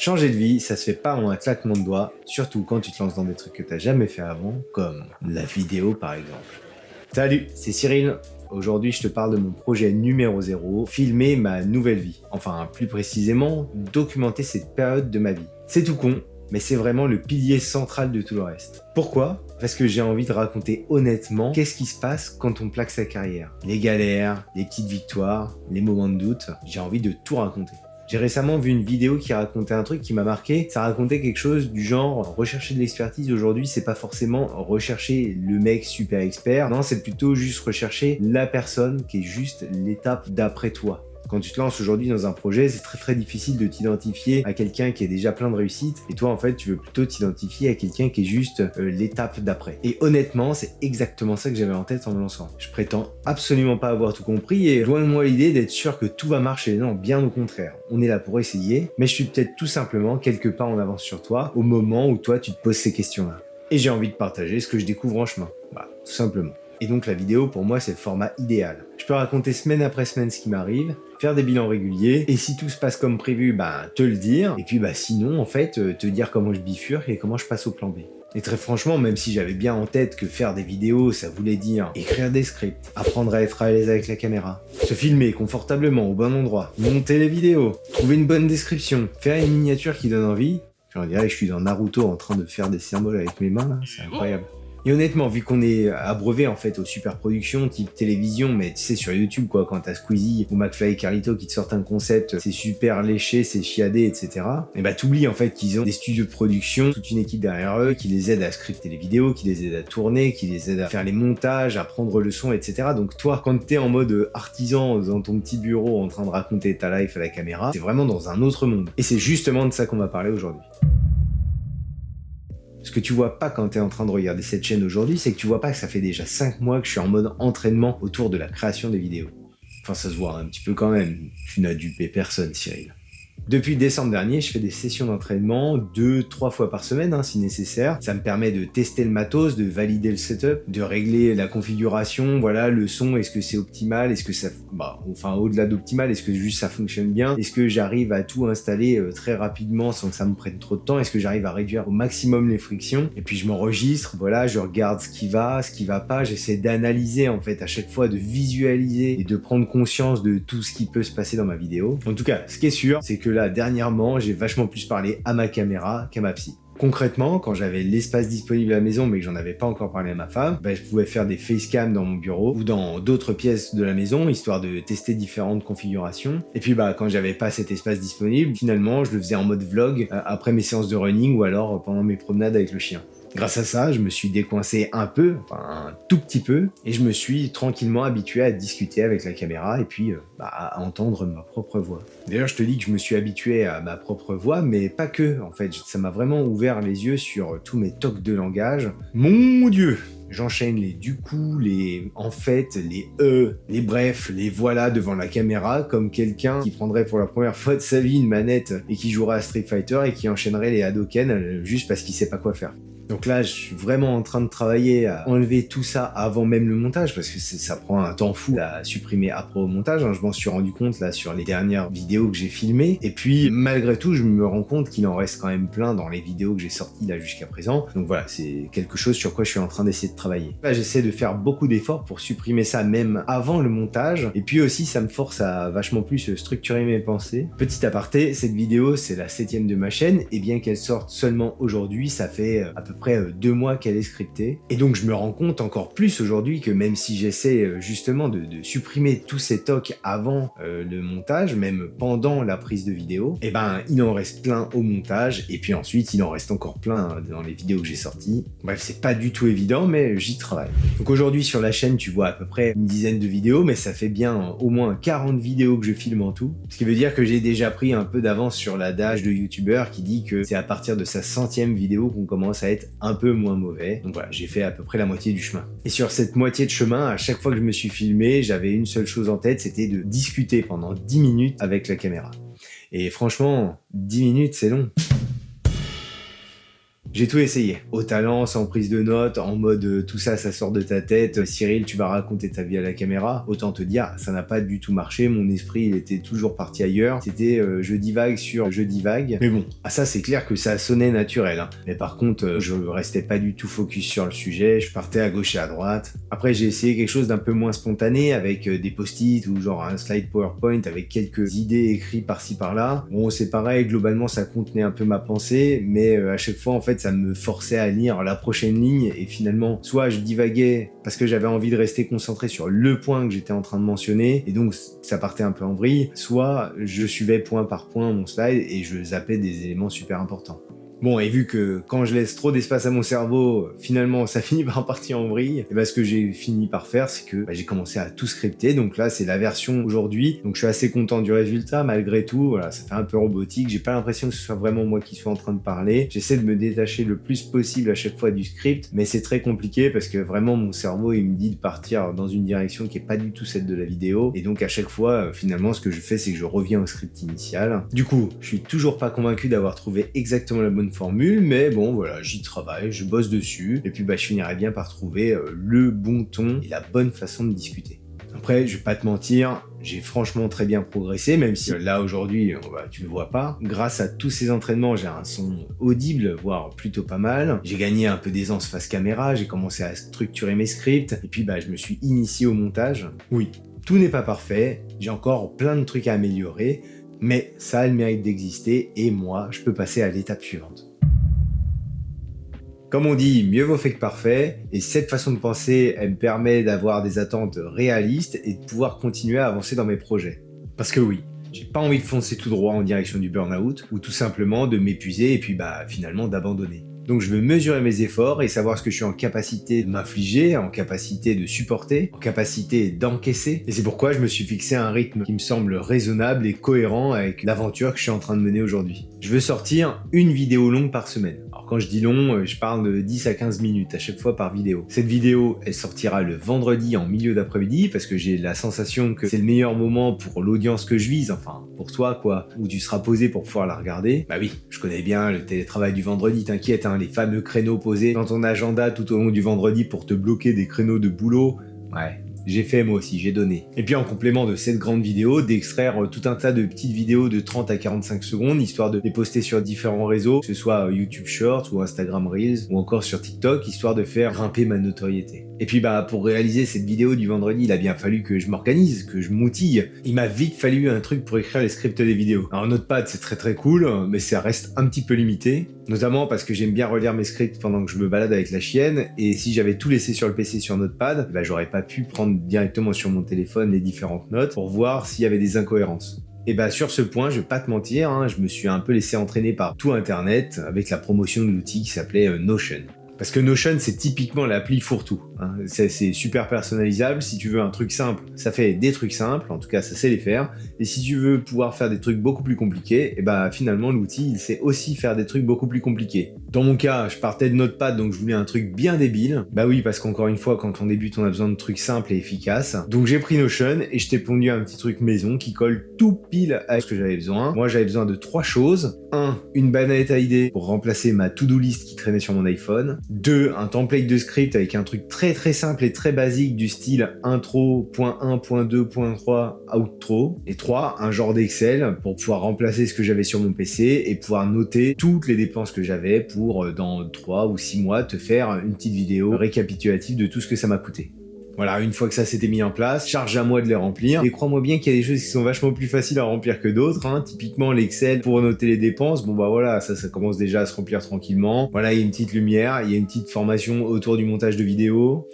Changer de vie, ça se fait pas en un claquement de doigts, surtout quand tu te lances dans des trucs que t'as jamais fait avant, comme la vidéo par exemple. Salut, c'est Cyril. Aujourd'hui, je te parle de mon projet numéro 0, filmer ma nouvelle vie. Enfin, plus précisément, documenter cette période de ma vie. C'est tout con, mais c'est vraiment le pilier central de tout le reste. Pourquoi ? Parce que j'ai envie de raconter honnêtement qu'est-ce qui se passe quand on plaque sa carrière. Les galères, les petites victoires, les moments de doute, j'ai envie de tout raconter. J'ai récemment vu une vidéo qui racontait un truc qui m'a marqué. Ça racontait quelque chose du genre rechercher de l'expertise aujourd'hui, c'est pas forcément rechercher le mec super expert. Non, c'est plutôt juste rechercher la personne qui est juste l'étape d'après toi. Quand tu te lances aujourd'hui dans un projet, c'est très difficile de t'identifier à quelqu'un qui est déjà plein de réussite. Et toi, en fait, tu veux plutôt t'identifier à quelqu'un qui est juste l'étape d'après. Et honnêtement, c'est exactement ça que j'avais en tête en me lançant. Je prétends absolument pas avoir tout compris et loin de moi l'idée d'être sûr que tout va marcher. Non, bien au contraire. On est là pour essayer, mais je suis peut-être tout simplement quelques pas en avance sur toi au moment où toi, tu te poses ces questions-là. Et j'ai envie de partager ce que je découvre en chemin. Bah, tout simplement. Et donc la vidéo, pour moi, c'est le format idéal. Je peux raconter semaine après semaine ce qui m'arrive, faire des bilans réguliers, et si tout se passe comme prévu, te le dire, et puis sinon, en fait, te dire comment je bifurque et comment je passe au plan B. Et très franchement, même si j'avais bien en tête que faire des vidéos, ça voulait dire écrire des scripts, apprendre à être à l'aise avec la caméra, se filmer confortablement au bon endroit, monter les vidéos, trouver une bonne description, faire une miniature qui donne envie, on dirait que je suis dans Naruto en train de faire des symboles avec mes mains, là, c'est incroyable. Et honnêtement, vu qu'on est abreuvé en fait aux super productions type télévision, mais tu sais sur YouTube quoi, quand t'as Squeezie ou McFly et Carlito qui te sortent un concept, c'est super léché, c'est chiadé, etc. Et t'oublies en fait qu'ils ont des studios de production, toute une équipe derrière eux qui les aide à scripter les vidéos, qui les aide à tourner, qui les aide à faire les montages, à prendre le son, etc. Donc toi, quand t'es en mode artisan dans ton petit bureau en train de raconter ta life à la caméra, c'est vraiment dans un autre monde. Et c'est justement de ça qu'on va parler aujourd'hui. Ce que tu vois pas quand tu es en train de regarder cette chaîne aujourd'hui, c'est que tu vois pas que ça fait déjà 5 mois que je suis en mode entraînement autour de la création des vidéos. Enfin, ça se voit un petit peu quand même. Tu n'as dupé personne, Cyril. Depuis décembre dernier, je fais des sessions d'entraînement 2-3 fois par semaine, si nécessaire. Ça me permet de tester le matos, de valider le setup, de régler la configuration, voilà, le son, est-ce que c'est optimal, est-ce que ça... au-delà d'optimal, est-ce que juste ça fonctionne bien, est-ce que j'arrive à tout installer très rapidement sans que ça me prenne trop de temps, est-ce que j'arrive à réduire au maximum les frictions, et puis je m'enregistre, voilà, je regarde ce qui va pas, j'essaie d'analyser en fait à chaque fois, de visualiser et de prendre conscience de tout ce qui peut se passer dans ma vidéo. En tout cas, ce qui est sûr, c'est que là, dernièrement, j'ai vachement plus parlé à ma caméra qu'à ma psy. Concrètement, quand j'avais l'espace disponible à la maison mais que j'en avais pas encore parlé à ma femme, je pouvais faire des facecam dans mon bureau ou dans d'autres pièces de la maison, histoire de tester différentes configurations. Et puis quand j'avais pas cet espace disponible, finalement, je le faisais en mode vlog après mes séances de running ou alors pendant mes promenades avec le chien. Grâce à ça, je me suis décoincé un peu, un tout petit peu, et je me suis tranquillement habitué à discuter avec la caméra et puis à entendre ma propre voix. D'ailleurs, je te dis que je me suis habitué à ma propre voix, mais pas que, en fait. Ça m'a vraiment ouvert les yeux sur tous mes tocs de langage. Mon Dieu! J'enchaîne les du coup, les en fait, les les bref, les voilà devant la caméra comme quelqu'un qui prendrait pour la première fois de sa vie une manette et qui jouerait à Street Fighter et qui enchaînerait les Hadoken juste parce qu'il sait pas quoi faire. Donc là, je suis vraiment en train de travailler à enlever tout ça avant même le montage parce que ça prend un temps fou à supprimer après au montage. Je m'en suis rendu compte là sur les dernières vidéos que j'ai filmées. Et puis, malgré tout, je me rends compte qu'il en reste quand même plein dans les vidéos que j'ai sorties là jusqu'à présent. Donc voilà, c'est quelque chose sur quoi je suis en train d'essayer de travailler. Là, j'essaie de faire beaucoup d'efforts pour supprimer ça même avant le montage. Et puis aussi, ça me force à vachement plus structurer mes pensées. Petit aparté, cette vidéo, c'est la 7e de ma chaîne. Et bien qu'elle sorte seulement aujourd'hui, ça fait à peu près 2 mois qu'elle est scriptée. Et donc je me rends compte encore plus aujourd'hui que même si j'essaie justement de supprimer tous ces tocs avant le montage, même pendant la prise de vidéo, il en reste plein au montage et puis ensuite il en reste encore plein dans les vidéos que j'ai sorties. Bref, c'est pas du tout évident, mais j'y travaille. Donc aujourd'hui sur la chaîne, tu vois à peu près une dizaine de vidéos, mais ça fait bien au moins 40 vidéos que je filme en tout. Ce qui veut dire que j'ai déjà pris un peu d'avance sur l'adage de youtubeur qui dit que c'est à partir de sa 100e vidéo qu'on commence à être un peu moins mauvais. Donc voilà, j'ai fait à peu près la moitié du chemin. Et sur cette moitié de chemin, à chaque fois que je me suis filmé, j'avais une seule chose en tête, c'était de discuter pendant 10 minutes avec la caméra. Et franchement, 10 minutes, c'est long. J'ai tout essayé, au talent, sans prise de notes, en mode tout ça, ça sort de ta tête, Cyril, tu vas raconter ta vie à la caméra. Autant te dire, ça n'a pas du tout marché, mon esprit, il était toujours parti ailleurs. C'était je divague sur je divague. Mais bon, ça c'est clair que ça sonnait naturel. Hein. Mais par contre, je restais pas du tout focus sur le sujet, je partais à gauche et à droite. Après, j'ai essayé quelque chose d'un peu moins spontané, avec des post-it ou genre un slide PowerPoint avec quelques idées écrites par-ci par-là. Bon, c'est pareil, globalement, ça contenait un peu ma pensée, mais à chaque fois, en fait, ça me forçait à lire la prochaine ligne et finalement, soit je divaguais parce que j'avais envie de rester concentré sur le point que j'étais en train de mentionner et donc ça partait un peu en vrille, soit je suivais point par point mon slide et je zappais des éléments super importants. Bon, et vu que quand je laisse trop d'espace à mon cerveau, finalement, ça finit par partir en vrille, et ben ce que j'ai fini par faire, c'est que j'ai commencé à tout scripter. Donc là, c'est la version aujourd'hui. Donc je suis assez content du résultat, malgré tout. Voilà, ça fait un peu robotique. J'ai pas l'impression que ce soit vraiment moi qui suis en train de parler. J'essaie de me détacher le plus possible à chaque fois du script, mais c'est très compliqué parce que vraiment, mon cerveau, il me dit de partir dans une direction qui est pas du tout celle de la vidéo. Et donc à chaque fois, finalement, ce que je fais, c'est que je reviens au script initial. Du coup, je suis toujours pas convaincu d'avoir trouvé exactement la bonne formule, mais bon voilà, j'y travaille, je bosse dessus, et puis je finirai bien par trouver le bon ton et la bonne façon de discuter. Après, je vais pas te mentir, j'ai franchement très bien progressé, même si là aujourd'hui, tu le vois pas. Grâce à tous ces entraînements, j'ai un son audible, voire plutôt pas mal. J'ai gagné un peu d'aisance face caméra, j'ai commencé à structurer mes scripts, et puis je me suis initié au montage. Oui, tout n'est pas parfait, j'ai encore plein de trucs à améliorer, mais ça a le mérite d'exister, et moi, je peux passer à l'étape suivante. Comme on dit, mieux vaut fait que parfait, et cette façon de penser, elle me permet d'avoir des attentes réalistes et de pouvoir continuer à avancer dans mes projets. Parce que oui, j'ai pas envie de foncer tout droit en direction du burn-out, ou tout simplement de m'épuiser et puis finalement d'abandonner. Donc je veux mesurer mes efforts et savoir ce que je suis en capacité de m'infliger, en capacité de supporter, en capacité d'encaisser. Et c'est pourquoi je me suis fixé un rythme qui me semble raisonnable et cohérent avec l'aventure que je suis en train de mener aujourd'hui. Je veux sortir une vidéo longue par semaine. Alors quand je dis long, je parle de 10 à 15 minutes à chaque fois par vidéo. Cette vidéo, elle sortira le vendredi en milieu d'après-midi parce que j'ai la sensation que c'est le meilleur moment pour l'audience que je vise, enfin pour toi quoi, où tu seras posé pour pouvoir la regarder. Bah oui, je connais bien le télétravail du vendredi, t'inquiète, les fameux créneaux posés dans ton agenda tout au long du vendredi pour te bloquer des créneaux de boulot. Ouais, j'ai fait moi aussi, j'ai donné. Et puis en complément de cette grande vidéo, d'extraire tout un tas de petites vidéos de 30 à 45 secondes, histoire de les poster sur différents réseaux, que ce soit YouTube Shorts ou Instagram Reels, ou encore sur TikTok, histoire de faire grimper ma notoriété. Et puis pour réaliser cette vidéo du vendredi, il a bien fallu que je m'organise, que je m'outille. Il m'a vite fallu un truc pour écrire les scripts des vidéos. Alors Notepad c'est très très cool, mais ça reste un petit peu limité. Notamment parce que j'aime bien relire mes scripts pendant que je me balade avec la chienne, et si j'avais tout laissé sur le PC sur Notepad, j'aurais pas pu prendre directement sur mon téléphone les différentes notes pour voir s'il y avait des incohérences. Et sur ce point, je vais pas te mentir, je me suis un peu laissé entraîner par tout internet avec la promotion de l'outil qui s'appelait Notion. Parce que Notion, c'est typiquement l'appli fourre-tout. C'est super personnalisable. Si tu veux un truc simple, ça fait des trucs simples. En tout cas, ça sait les faire. Et si tu veux pouvoir faire des trucs beaucoup plus compliqués, finalement, l'outil, il sait aussi faire des trucs beaucoup plus compliqués. Dans mon cas, je partais de Notepad, donc je voulais un truc bien débile. Oui, parce qu'encore une fois, quand on débute, on a besoin de trucs simples et efficaces. Donc j'ai pris Notion et je t'ai pondu un petit truc maison qui colle tout pile à ce que j'avais besoin. Moi, j'avais besoin de 3 choses. 1, une banette à idées pour remplacer ma to-do list qui traînait sur mon iPhone. 2, un template de script avec un truc très très simple et très basique du style intro, point 1, point 2, point 3, outro. Et 3, un genre d'Excel pour pouvoir remplacer ce que j'avais sur mon PC et pouvoir noter toutes les dépenses que j'avais pour dans 3 ou 6 mois te faire une petite vidéo récapitulative de tout ce que ça m'a coûté. Voilà, une fois que ça s'était mis en place, charge à moi de les remplir. Et crois-moi bien qu'il y a des choses qui sont vachement plus faciles à remplir que d'autres. Typiquement l'Excel pour noter les dépenses. Ça commence déjà à se remplir tranquillement. Voilà, il y a une petite lumière, il y a une petite formation autour du montage de vidéos.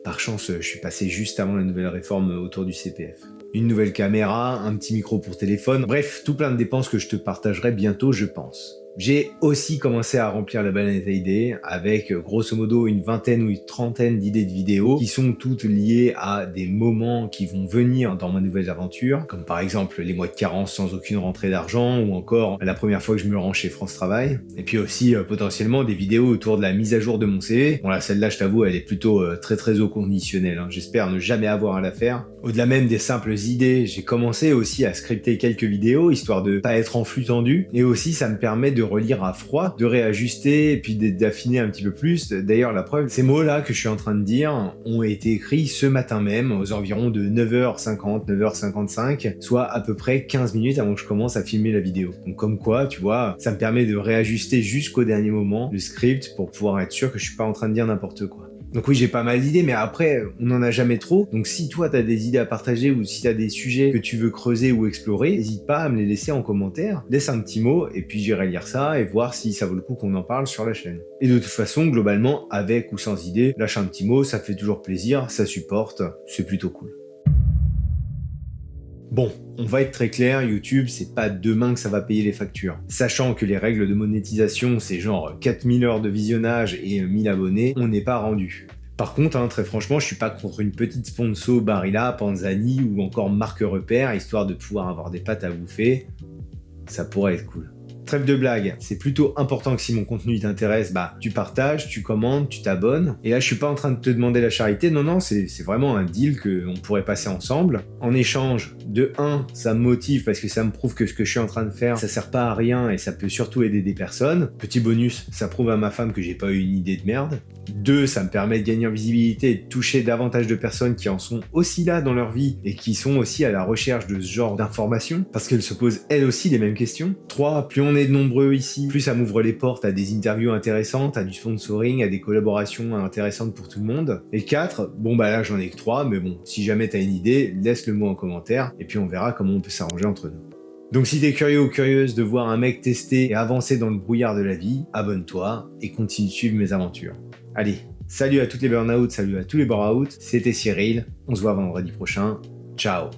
Par chance, je suis passé juste avant la nouvelle réforme autour du CPF. Une nouvelle caméra, un petit micro pour téléphone. Bref, tout plein de dépenses que je te partagerai bientôt, je pense. J'ai aussi commencé à remplir la banette à idées avec grosso modo une vingtaine ou une trentaine d'idées de vidéos qui sont toutes liées à des moments qui vont venir dans ma nouvelle aventure, comme par exemple les mois de carence sans aucune rentrée d'argent ou encore la première fois que je me rends chez France Travail. Et puis aussi potentiellement des vidéos autour de la mise à jour de mon CV. Bon là celle-là je t'avoue elle est plutôt très très haut conditionnelle, j'espère ne jamais avoir à la faire. Au-delà même des simples idées, j'ai commencé aussi à scripter quelques vidéos histoire de pas être en flux tendu et aussi ça me permet de relire à froid, de réajuster et puis d'affiner un petit peu plus. D'ailleurs, la preuve, ces mots-là que je suis en train de dire ont été écrits ce matin même, aux environs de 9h50, 9h55, soit à peu près 15 minutes avant que je commence à filmer la vidéo. Donc comme quoi, tu vois, ça me permet de réajuster jusqu'au dernier moment le script pour pouvoir être sûr que je suis pas en train de dire n'importe quoi. Donc oui, j'ai pas mal d'idées, mais après, on n'en a jamais trop. Donc si toi, t'as des idées à partager ou si t'as des sujets que tu veux creuser ou explorer, n'hésite pas à me les laisser en commentaire. Laisse un petit mot et puis j'irai lire ça et voir si ça vaut le coup qu'on en parle sur la chaîne. Et de toute façon, globalement, avec ou sans idée, lâche un petit mot, ça fait toujours plaisir, ça supporte, c'est plutôt cool. Bon, on va être très clair, YouTube, c'est pas demain que ça va payer les factures. Sachant que les règles de monétisation, c'est genre 4000 heures de visionnage et 1000 abonnés, on n'est pas rendu. Par contre, très franchement, je suis pas contre une petite sponsor Barilla, Panzani ou encore marque repère, histoire de pouvoir avoir des pâtes à bouffer. Ça pourrait être cool. Trêve de blague, c'est plutôt important que si mon contenu t'intéresse, tu partages, tu commandes, tu t'abonnes. Et là, je suis pas en train de te demander la charité, non, c'est vraiment un deal qu'on pourrait passer ensemble. En échange, de 1, ça me motive parce que ça me prouve que ce que je suis en train de faire, ça sert pas à rien et ça peut surtout aider des personnes. Petit bonus, ça prouve à ma femme que j'ai pas eu une idée de merde. 2, ça me permet de gagner en visibilité et de toucher davantage de personnes qui en sont aussi là dans leur vie et qui sont aussi à la recherche de ce genre d'informations parce qu'elles se posent elles aussi les mêmes questions. 3, plus on est nombreux ici, plus ça m'ouvre les portes à des interviews intéressantes, à du sponsoring, à des collaborations intéressantes pour tout le monde. Et 4, là j'en ai que 3, mais bon, si jamais t'as une idée, laisse le mot en commentaire et puis on verra comment on peut s'arranger entre nous. Donc si t'es curieux ou curieuse de voir un mec tester et avancer dans le brouillard de la vie, abonne-toi et continue de suivre mes aventures. Allez, salut à toutes les burn-out, salut à tous les bore-out, c'était Cyril, on se voit vendredi prochain, ciao.